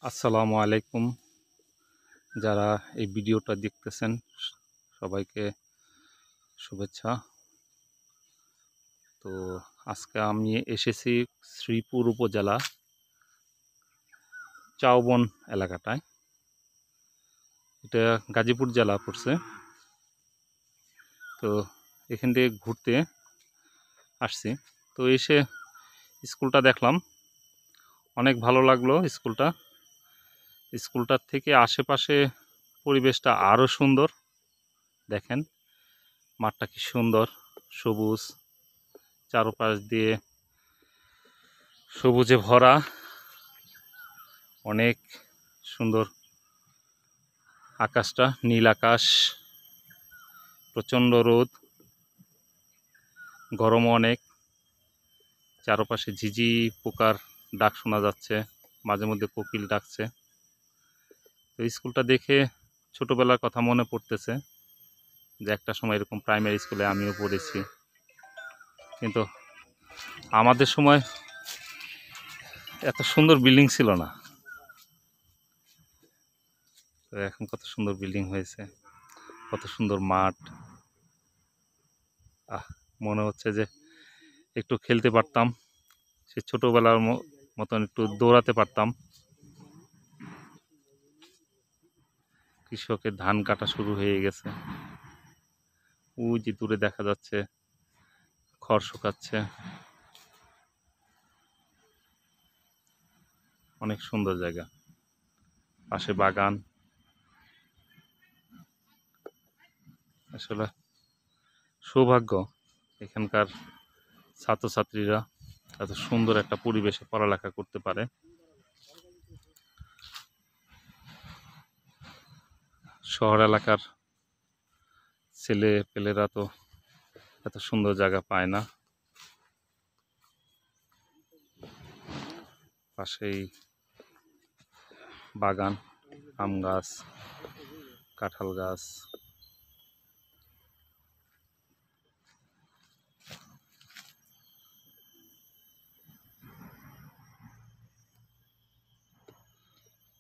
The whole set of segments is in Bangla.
আসসালামু আলাইকুম। যারা এই ভিডিওটা দেখতেছেন সবাইকে শুভেচ্ছা। তো আজকে আমি এসেছি শ্রীপুর উপজেলা চাউবন এলাকাটায়। এটা গাজীপুর জেলা পড়ছে। তো এখান থেকে ঘুরতে আসছি। তো এসে স্কুলটা দেখলাম, অনেক ভালো লাগলো স্কুলটার থেকে আশেপাশে পরিবেশটা আরও সুন্দর। দেখেন মাঠটা কি সুন্দর, সবুজ, চারপাশ দিয়ে সবুজে ভরা, অনেক সুন্দর। আকাশটা নীল আকাশ, প্রচণ্ড রোদ, গরম অনেক, চারপাশে ঝিঝি পোকার ডাক শোনা যাচ্ছে, মাঝে মধ্যে কোকিল ডাকছে। তো স্কুলটা দেখে ছোটোবেলার কথা মনে পড়তেছে যে একটা সময় এরকম প্রাইমারি স্কুলে আমিও পড়েছি, কিন্তু আমাদের সময় এত সুন্দর বিল্ডিং ছিল না। তো এখন কত সুন্দর বিল্ডিং হয়েছে, কত সুন্দর মাঠ। মনে হচ্ছে যে একটু খেলতে পারতাম, সে ছোটোবেলার মতন একটু দৌড়াতে পারতাম। কৃষকের ধান কাটা শুরু হয়ে গেছে, ওই যে দূরে দেখা যাচ্ছে খড় শুকাচ্ছে। অনেক সুন্দর জায়গা, পাশে বাগান। আসলে সৌভাগ্য এখানকার ছাত্রছাত্রীরা এত সুন্দর একটা পরিবেশে পড়ালেখা করতে পারে। শহর এলাকার ছেলে পেলেরা তো এত সুন্দর জায়গা পায় না। পাশেই বাগান, আম গাছ, কাঁঠাল গাছ।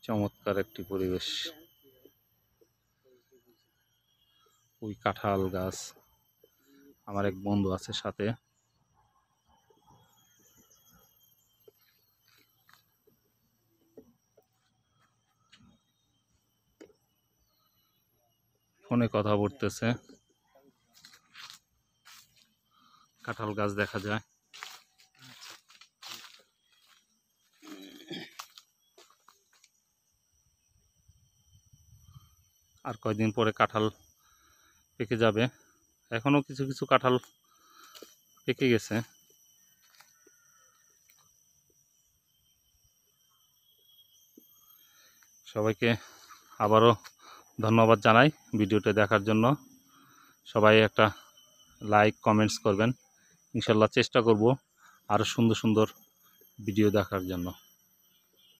চমৎকার একটি পরিবেশ। ওই কাঁঠাল গাছ, আমার এক বন্ধু আছে সাথে। ফোনে কথা বলতেছে, কাঁঠাল গাছ দেখা যায়। আর কয়েকদিন পরে কাঁঠাল পেকে যাবে। এখনো কিছু কিছু কাঁঠাল পেকে গেছে। সবাইকে আবারও ধন্যবাদ জানাই ভিডিওটা দেখার জন্য। সবাই একটা লাইক কমেন্টস করবেন। ইনশাল্লাহ চেষ্টা করব আরও সুন্দর সুন্দর ভিডিও দেখার জন্য।